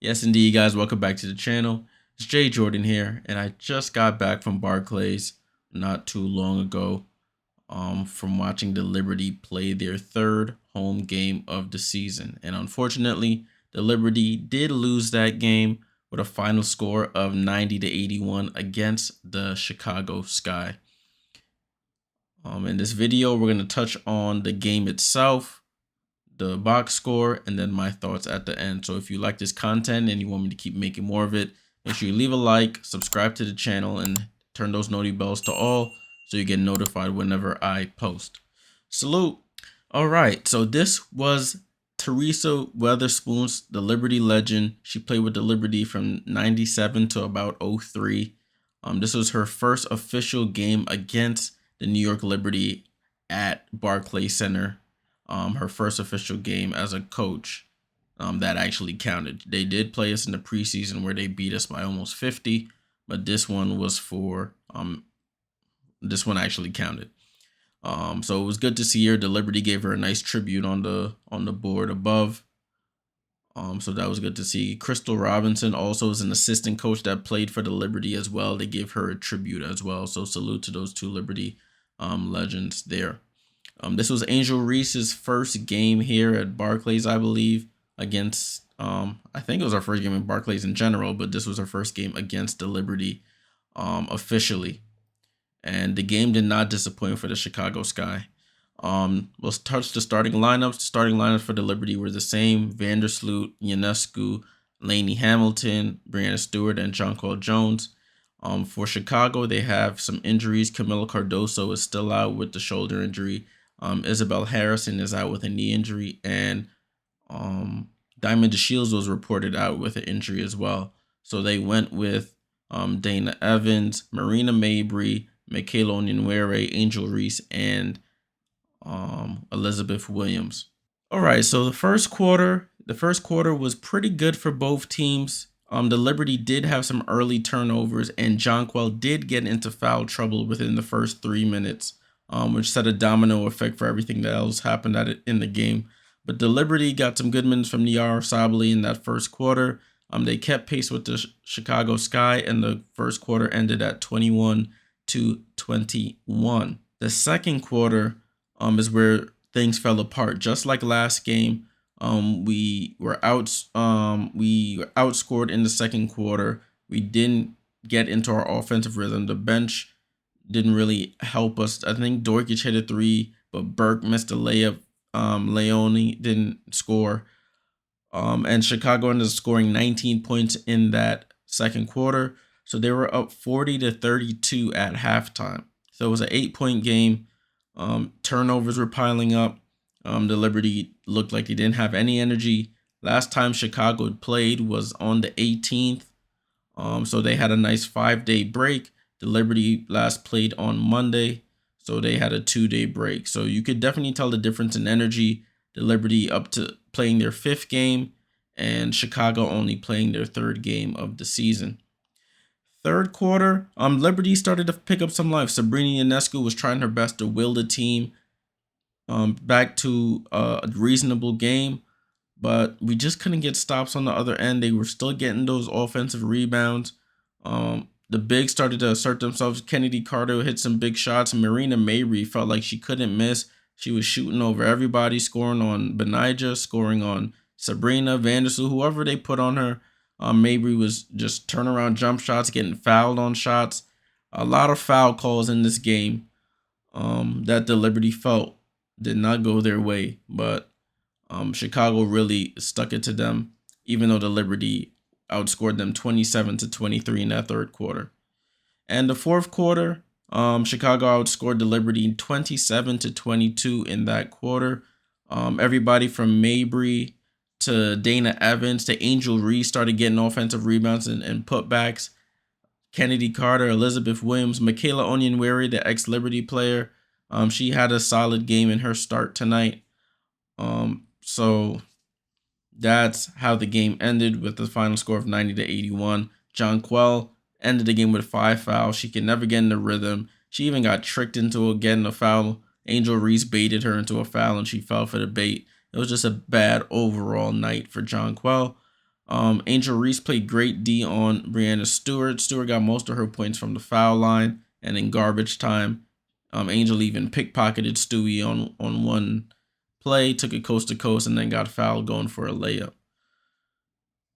Yes, indeed, guys. Welcome back to the channel. It's Jay Jordan here, and I just got back from Barclays not too long ago from watching the Liberty play their third home game of the season. And unfortunately, the Liberty did lose that game with a final score of 90 to 81 against the Chicago Sky. In this video, we're going to touch on the game itself, the box score, and then my thoughts at the end. So if you like this content and you want me to keep making more of it, make sure you leave a like, subscribe to the channel, and turn those noti bells to all so you get notified whenever I post. Salute. All right, so this was Teresa Weatherspoon's the Liberty legend. She played with the Liberty from 97 to about 03. This was her first official game against the New York Liberty at Barclays Center. Her first official game as a coach that actually counted. They did play us in the preseason where they beat us by almost 50, but this one was for this one actually counted. So it was good to see her. The Liberty gave her a nice tribute on the board above. So that was good to see. Crystal Robinson also is an assistant coach that played for the Liberty as well. They gave her a tribute as well. So salute to those two Liberty legends there. This was Angel Reese's first game here at Barclays, I believe, against, I think it was our first game in Barclays in general, but this was our first game against the Liberty officially. And the game did not disappoint for the Chicago Sky. Let's touch the starting lineups. The starting lineups for the Liberty were the same: Vandersloot, Ionescu, Laney Hamilton, Brianna Stewart, and Jonquel Jones. For Chicago, they have some injuries. Camilo Cardoso is still out with the shoulder injury. Isabel Harrison is out with a knee injury, and Diamond DeShields was reported out with an injury as well. So they went with Dana Evans, Marina Mabry, Michaela Onyenwere, Angel Reese, and Elizabeth Williams. All right, so the first quarter was pretty good for both teams. The Liberty did have some early turnovers, and Jonquel did get into foul trouble within the first 3 minutes, which set a domino effect for everything that else happened in the game. But the Liberty got some good minutes from Niara Sabally in that first quarter. They kept pace with the Chicago Sky, and the first quarter ended at 21 to 21. The second quarter is where things fell apart. Just like last game, we were outscored in the second quarter. We didn't get into our offensive rhythm. The bench didn't really help us. I think Dorkic hit a three, but Burke missed a layup. Leone didn't score. And Chicago ended up scoring 19 points in that second quarter. So they were up 40 to 32 at halftime. So it was an 8-point game. Turnovers were piling up. The Liberty looked like they didn't have any energy. Last time Chicago had played was on the 18th. So they had a nice 5-day break. The Liberty last played on Monday, so they had a 2-day break. So you could definitely tell the difference in energy. The Liberty up to playing their 5th game, and Chicago only playing their 3rd game of the season. Third quarter, Liberty started to pick up some life. Sabrina Ionescu was trying her best to will the team back to a reasonable game, but we just couldn't get stops on the other end. They were still getting those offensive rebounds. The bigs started to assert themselves. Kennedy Carter hit some big shots. Marina Mabry felt like she couldn't miss. She was shooting over everybody, scoring on Benijah, scoring on Sabrina, Vandersloot, whoever they put on her. Mabry was just turnaround jump shots, getting fouled on shots. A lot of foul calls in this game that the Liberty felt did not go their way. But Chicago really stuck it to them, even though the Liberty outscored them 27 to 23 in that third quarter. And the fourth quarter, Chicago outscored the Liberty 27 to 22 in that quarter. Everybody from Mabry to Dana Evans to Angel Reese started getting offensive rebounds and putbacks. Kennedy Carter, Elizabeth Williams, Michaela Onyenwere, the ex-Liberty player, she had a solid game in her start tonight. So that's how the game ended with the final score of 90 to 81. Jonquel ended the game with 5 fouls. She could never get in the rhythm. She even got tricked into getting a foul. Angel Reese baited her into a foul, and she fell for the bait. It was just a bad overall night for Jonquel. Angel Reese played great D on Brianna Stewart. Stewart got most of her points from the foul line and in garbage time. Angel even pickpocketed Stewie on one play, took it coast to coast, and then got fouled going for a layup.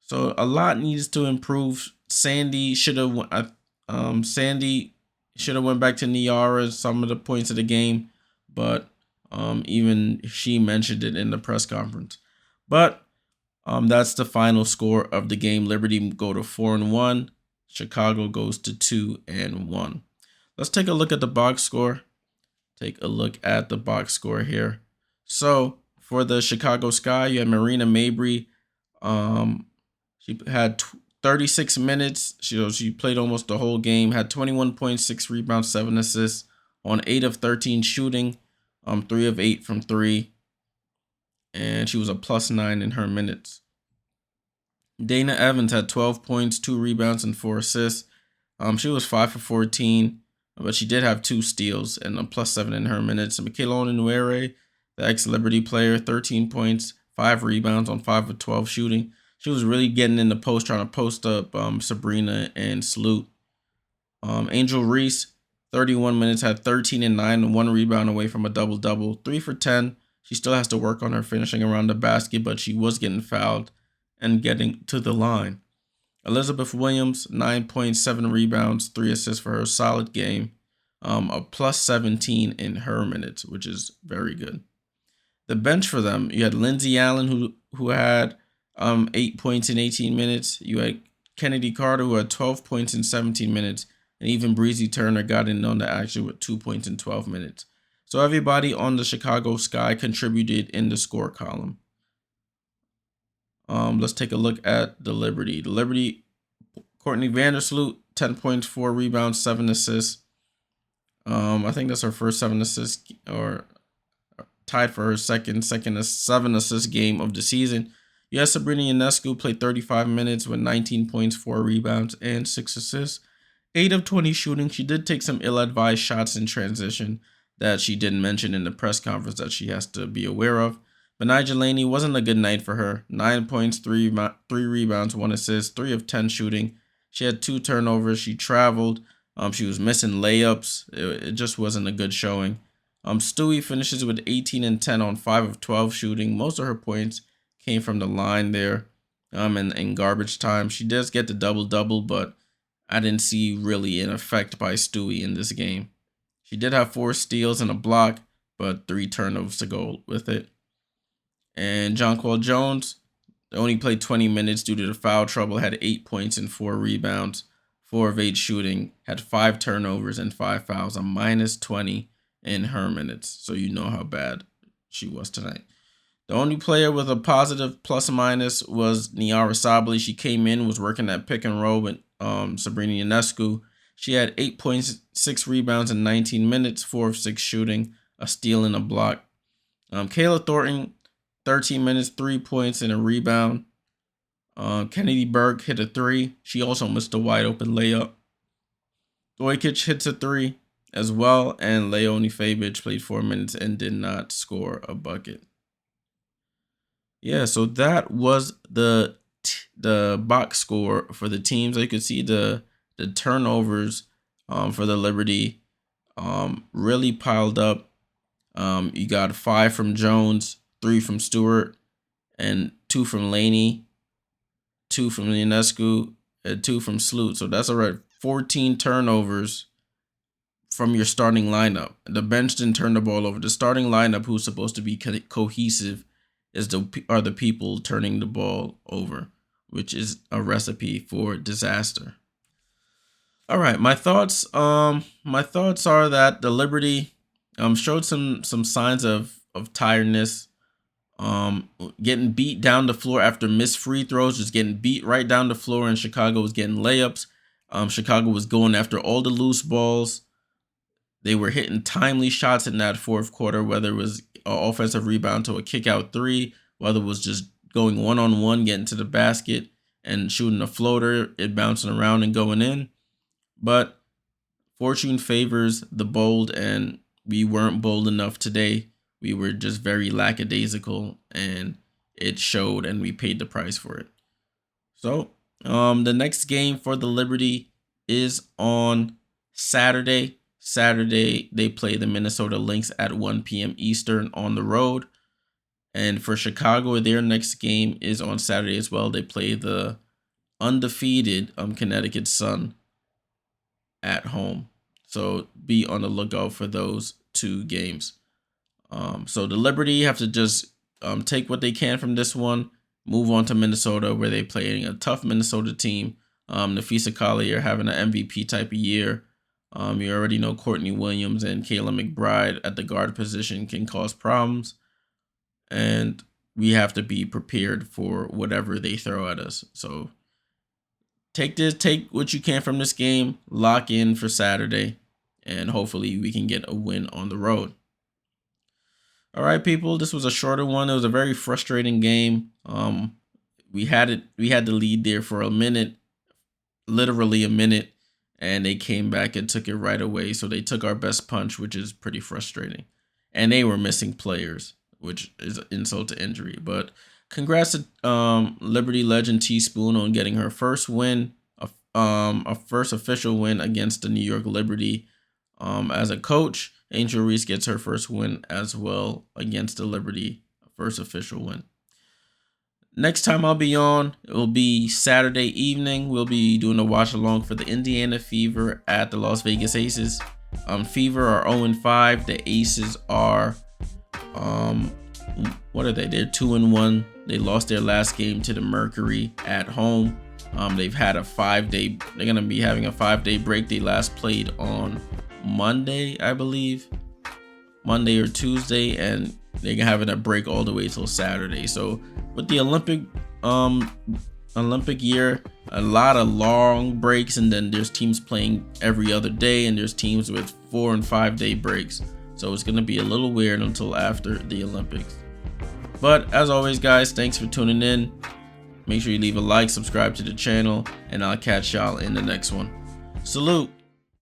So a lot needs to improve. Sandy should have went back to Niara some of the points of the game, but even she mentioned it in the press conference. But that's the final score of the game. Liberty go to 4-1. Chicago goes to 2-1. Let's take a look at the box score. Take a look at the box score here. So for the Chicago Sky, you had Marina Mabry. She had 36 minutes. She played almost the whole game. Had 21 points, 6 rebounds, 7 assists on 8 of 13 shooting. 3 of 8 from 3. And she was a +9 in her minutes. Dana Evans had 12 points, 2 rebounds, and 4 assists. She was 5 for 14, but she did have 2 steals and a +7 in her minutes. And Michaela Onuere, the ex-Liberty player, 13 points, 5 rebounds on 5 of 12 shooting. She was really getting in the post, trying to post up Sabrina and Sloot. Angel Reese, 31 minutes, had 13 and 9 and 1 rebound away from a double-double. 3 for 10. She still has to work on her finishing around the basket, but she was getting fouled and getting to the line. Elizabeth Williams, 9 points, 7 rebounds, 3 assists for her solid game. A +17 in her minutes, which is very good. The bench for them, you had Lindsay Allen, who had 8 points in 18 minutes. You had Kennedy Carter, who had 12 points in 17 minutes. And even Breezy Turner got in on the action with 2 points in 12 minutes. So everybody on the Chicago Sky contributed in the score column. Let's take a look at the Liberty. The Liberty, Courtney Vandersloot, 10 points, 4 rebounds, 7 assists. I think that's her first 7 assists, or tied for her second 7 assist game of the season. Yes, Sabrina Ionescu played 35 minutes with 19 points, 4 rebounds, and 6 assists. 8 of 20 shooting. She did take some ill-advised shots in transition that she didn't mention in the press conference that she has to be aware of. But Nigel Laney wasn't a good night for her. 9 points, 3 rebounds, 1 assist, 3 of 10 shooting. She had 2 turnovers. She traveled. She was missing layups. It just wasn't a good showing. Stewie finishes with 18 and 10 on 5 of 12 shooting. Most of her points came from the line there. And in garbage time. She does get the double-double, but I didn't see really an effect by Stewie in this game. She did have 4 steals and a block, but 3 turnovers to go with it. And Jonquel Jones only played 20 minutes due to the foul trouble, had 8 points and 4 rebounds, 4 of 8 shooting, had 5 turnovers and 5 fouls, a -20 in her minutes. So you know how bad she was tonight. The only player with a positive ± was Niara Sabally. She came in, was working that pick and roll with Sabrina Ionescu. She had 8 points, 6 rebounds in 19 minutes, 4 of 6 shooting, a steal and a block. Kayla Thornton, 13 minutes, 3 points and a rebound. Kennedy Berg hit a 3. She also missed a wide open layup. Dojkic hits a 3 as well, and Leonie Fabic played 4 minutes and did not score a bucket. Yeah, so that was the box score for the teams. You could see the turnovers for the Liberty really piled up. You got 5 from Jones, 3 from Stewart, and 2 from Laney, 2 from Ionescu, and 2 from Sloot. So that's already 14 turnovers from your starting lineup. The bench didn't turn the ball over. The starting lineup, who's supposed to be cohesive, are the people turning the ball over, which is a recipe for disaster. All right, my thoughts. My thoughts are that the Liberty showed some signs of tiredness. Getting beat down the floor after missed free throws, just getting beat right down the floor, and Chicago was getting layups. Chicago was going after all the loose balls. They were hitting timely shots in that fourth quarter, whether it was an offensive rebound to a kick-out 3, whether it was just going one-on-one, getting to the basket and shooting a floater, it bouncing around and going in. But fortune favors the bold, and we weren't bold enough today. We were just very lackadaisical, and it showed, and we paid the price for it. So the next game for the Liberty is on Saturday. Saturday, they play the Minnesota Lynx at 1 p.m. Eastern on the road. And for Chicago, their next game is on Saturday as well. They play the undefeated Connecticut Sun at home. So be on the lookout for those two games. So the Liberty have to just take what they can from this one, move on to Minnesota, where they're playing a tough Minnesota team. Nafisa Collier having an MVP type of year. You already know Courtney Williams and Kayla McBride at the guard position can cause problems. And we have to be prepared for whatever they throw at us. So take what you can from this game, lock in for Saturday, and hopefully we can get a win on the road. All right, people, this was a shorter one. It was a very frustrating game. We had the lead there for a minute, literally a minute, and they came back and took it right away. So they took our best punch, which is pretty frustrating. And they were missing players, which is an insult to injury. But congrats to Liberty legend Teaspoon on getting her first win, a first official win against the New York Liberty. As a coach, Angel Reese gets her first win as well against the Liberty, first official win. Next time I'll be on, it will be Saturday evening. We'll be doing a watch along for the Indiana Fever at the Las Vegas Aces. Fever are 0-5. The Aces are what are they? They're 2-1. They lost their last game to the Mercury at home. They've had a 5-day. They're gonna be having a 5-day break. They last played on Monday, I believe, Monday or Tuesday, and they're having a break all the way till Saturday. So with the Olympic year, a lot of long breaks, and then there's teams playing every other day, and there's teams with 4 and 5 day breaks. So it's gonna be a little weird until after the Olympics. But as always, guys, thanks for tuning in. Make sure you leave a like, subscribe to the channel, and I'll catch y'all in the next one. Salute.